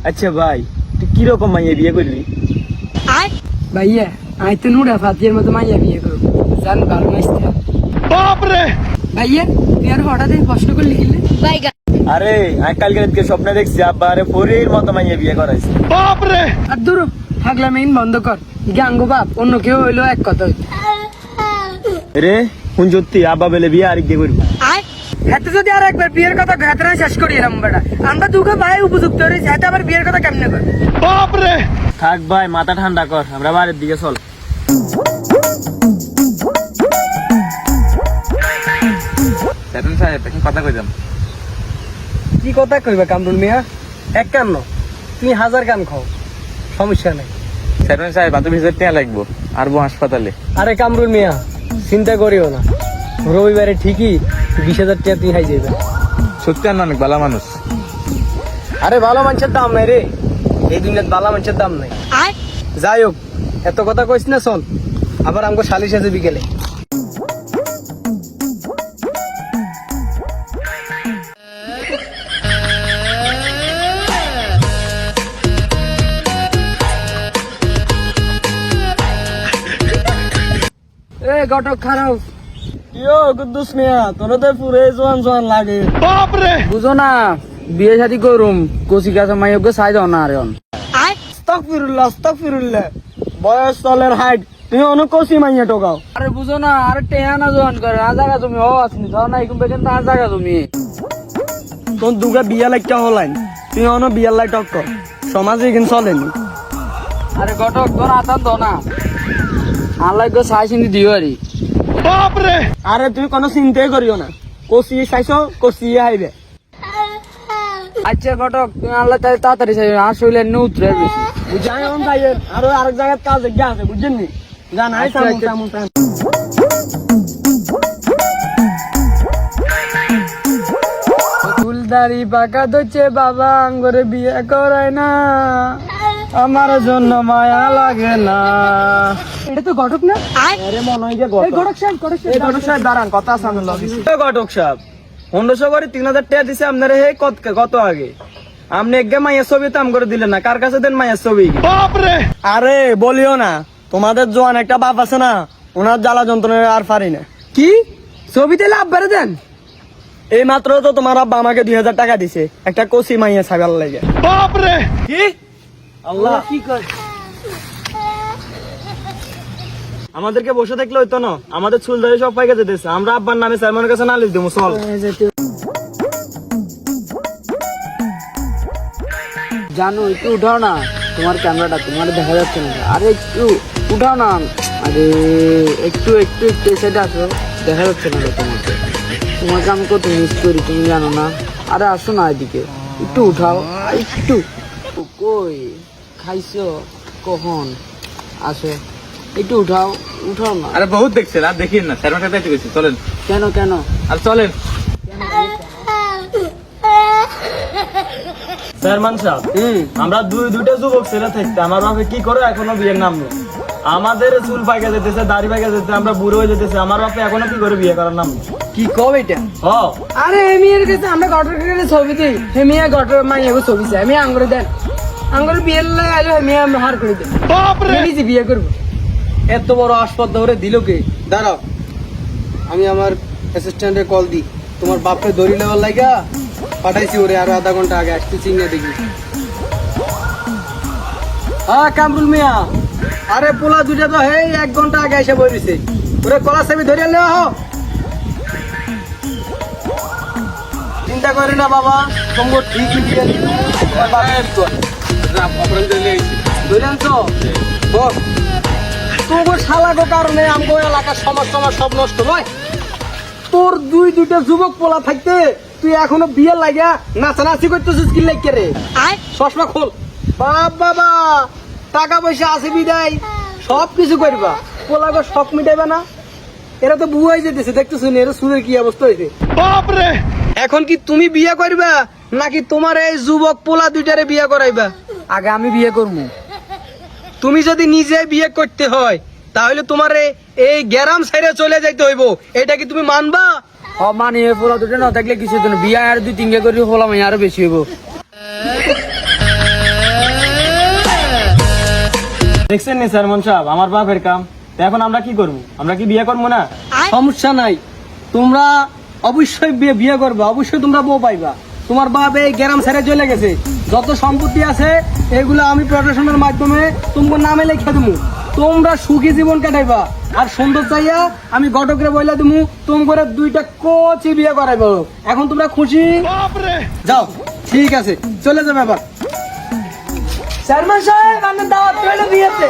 আচ্ছা ভাই, তুই কিরকম মাইয়া বিয়ে করবি? ভাইয়া আমি তো নুরা ফাতিয়ের মতো মাইয়া বিয়ে করবো, জান ভালো নাচতে। বাপরে! ভাইয়া তুই আর হঠাৎ প্রশ্ন করলি কিলে? আরে আমি কালকে রাতকে স্বপ্নে দেখছি আব্বা আরে পরীর মতো মাইয়া বিয়ে করাইছে। বাপরে! আর দূর থাকলে মেইন বন্ধ কর, গাঙ্গো বাপ অন্য কেউ হইলো এক কথা হইতো। রে কোন সত্যি আব্বা বলে বিয়ে আরেক দিয়ে করবো? হাতে যদি আর একবার বিয়ের কথা হাতে শেষ করি এলাম বেটা, আমরা দুটো ভাই উপযুক্ত হয়েছি, হাতে আবার বিয়ের কথা কেমনে কর? বাপরে! থাক ভাই, মাথা ঠান্ডা কর, আমরা বাড়ির দিকে চল। চেতন সাহেব এখন কথা কইতাম। কি কথা কইবা কামরুল মিয়া? এক কান ন, তুমি 1000 কান খাও, সমস্যা নাই। চেতন সাহেব এত ভিজিট নেওয়া লাগবো আরবো হাসপাতালে। আরে কামরুল মিয়া চিন্তা করিও না, রবিবারে ঠিকই 20,000 টাকা তুই হাই যাবে। সত্যি আর অনেক ভালো মানুষ। আরে ভালো মানুষের দাম নাই রে, এই দুনিয়াত ভালো মানুষের দাম নাই। যাই হোক, এত কথা কইস না, চল আবার আমাকে সালিশ আছে বিকেলে। এ ঘটক খারাপ ইয়ো কুদ্দুস মিয়া, তোর তো পুরে জোয়ান জোয়ান লাগে। বাপরে! বুঝো না, বিয়ে শাদি করুম কচি কাছে মাইকে চাই দাও না আরে আস্তাগফিরুল্লাহ আস্তাগফিরুল্লাহ, বয়স চলের হাইট, তুই অনেক কষি মাইয়া টোকাও। আরে বুঝো না, আরে টেহা না জোয়ান করে না জায়গা তুমি ও আসনি ধর না এরকম বেকেন তার জায়গা তুমি তোর দুগা বিয়া লাইটটা হলাইন, তুই অন বিয়ার লাইট কর, সমাজে এখানে চলেনি। আরে ঘটক তোর আতান দো না, আল্লাহ গো চাই চিন্তি দিও আরি। বাপরে! আরে তুই কোনো চিন্তাই করিও না, কষি চাইছ কষি আইবে। আচ্ছা ঘটক তুমি আল্লাহ তাড়াতাড়ি চাই, আর শরীরে উতরে বেশি বুঝাই অন যাই, আরো আরেক জায়গায় কাজ গিয়ে আছে, বুঝছেন নি? জানাই আচ্ছা, সামু আচ্ছা। সামু সামু। ফুলদারি পাকা দচ্ছে বাবা আঙ্গরে বিয়ে করায় না, আমার জন্য মায়া লাগে না। এটা তো ঘটক না? আরে মনে হয় যে এই ঘটক সাহেব, ঘটক এই সাহেব ঘটক সাহেব দাঁড়ান, কথা আছে আমার লগে। ঘটক সাহেব 1500 করে 3000 টাকা দিছে আপনারে, হে কত আগে আপনি এক মাইয়ের ছবি তো আম করে দিলেন না, কার কাছে দেন মাইয়ের ছবি? বাপরে! আরে বলিও না, তোমাদের জোয়ান একটা বাপ আছে না, ওনার জ্বালা যন্ত্রণা আর পারি না। কি ছবিতে লাভ বেড়ে দেন? এই মাত্র তো তোমার আব্বা আমাকে 2000 টাকা দিছে একটা কচি মাইয়া ছাগাল লাগে। বাপরে! কি আল্লাহ, কি কর? আমাদেরকে বসে থাকলে হইতো না, আমাদের চুল ধরে সব পাইকে যেতেছে, আমরা আব্বার নামে চেয়ারম্যানের কাছে নালিশ দেবো, চল। জানো একটু উঠাও না তোমার ক্যামেরাটা, তোমার দেখা যাচ্ছে না, আরে একটু উঠাও না, আরে একটু একটু একটু সেটা আসো, দেখা যাচ্ছে না তোমাকে, তোমাকে আমি কত মিস করি তুমি জানো না। আরে আসো না এদিকে, একটু উঠাও একটু। কই খাইছো কখন? আসো একটু উঠাও, উঠাও না। আরে বহুত দেখছেন আর দেখিন না, চেয়ারম্যান সাহেব দেখতে গেছি, চলেন। কেন কেন? আর চলেন। চেয়ারম্যান সাহেব, আমরা দুইটা যুবক ছেলে থাকতে আমার বাপে কি করে এখনো বিয়ের নাম নেই? আমাদের চুল পাইকা যেতেছে, দাড়ি পাইকা যেতেছে, আমরা বুড়ো হয়ে যেতেছে, আমার বাপে এখনো কি করে বিয়ে করার নাম নেই? কি কব এটা? হ, আরে এমিয়ার কাছে আমরা গটরের ছবি দিই, হেমিয়া গটর মাইয়াকে ছবি চাই, আমি আঙ্গুরে দেন আঙ্গুরে বিয়ে লাগে আলো হেমিয়া আমরা হার করে দেন। বাপরে! নিজে বিয়ে করব? এত বড় আসপদ ধরে দিল কে? দাঁড়াও, আমি আমার অ্যাসিস্ট্যান্টের কল দিই, তোমার বাপকে দড়ি লেওয়ার লাগা পাঠাইছি ওরে, আরো আধা ঘন্টা আগে আসতে চিংড়ে দেখি। হ্যাঁ কামরুল মিয়া, আরে পোলা দুইটা তো হেই 1 ঘন্টা আগে এসে বইছে, ওরে কলা সেবি ধরে নেওয়া হোক। চিন্তা করি না বাবা, তোমার ঠিকই দিয়ে ধরে আনছো বল। তোর শালাগো কারণে আমগো এলাকার সমাজ সব নষ্ট নয়। তোর দুইটা যুবক পোলা থাকতে তুই এখনো বিয়ে লাগা নাচানাচি করতেছিস কি লাগে রে? চশমা খোল। বাপ বাবা, টাকা পয়সা আছে বিদায় সবকিছু করবা, পোলাগো শখ মিটাইবা না? এরা তো বুয়াই যেতেছে, দেখতেছ না এরা সুরের কি অবস্থা হয়েছে। বাপরে! এখন কি তুমি বিয়ে করবা নাকি তোমার এই যুবক পোলা দুইটারে বিয়ে করাইবা? আগে আমি বিয়ে করবো। তুমি যদি নিজে বিয়ে করতে হয় তাহলে তোমার এই গ্যারাম সাইডে চলে যাইতে হইব, এটা কি তুমি মানবা? মানে পোলা দুটো না থাকলে কিছু বিয়ে আর 2-3 করে হলাম আরো বেশি হইব। দেখছেন নি চেয়ারম্যান সাহেব আমার বাপের কাম। তো এখন আমরা কি করবো? আমরা কি বিয়ে করবো না? সমস্যা নাই, তোমরা অবশ্যই বিয়ে করবা, অবশ্যই তোমরা বউ পাইবা। তোমার বাপ এই গ্রাম ছেড়ে চলে গেছে, যত সম্পত্তি আছে এগুলো আমি প্রশাসনের মাধ্যমে তোমার নামে লিখে দেবো। তোমরা সুখী জীবন কাটাইবা। আর সুন্দর চাইয়া আমি ঘটকরে বইলা দেবো তোমার দুইটা কোচি বিয়ে করাইবো। এখন তোমরা খুশি? যাও, ঠিক আছে, চলে যাবে এবার। চেয়ারম্যান সাহেব, আপনার দাওয়াত রইলো বিয়েতে।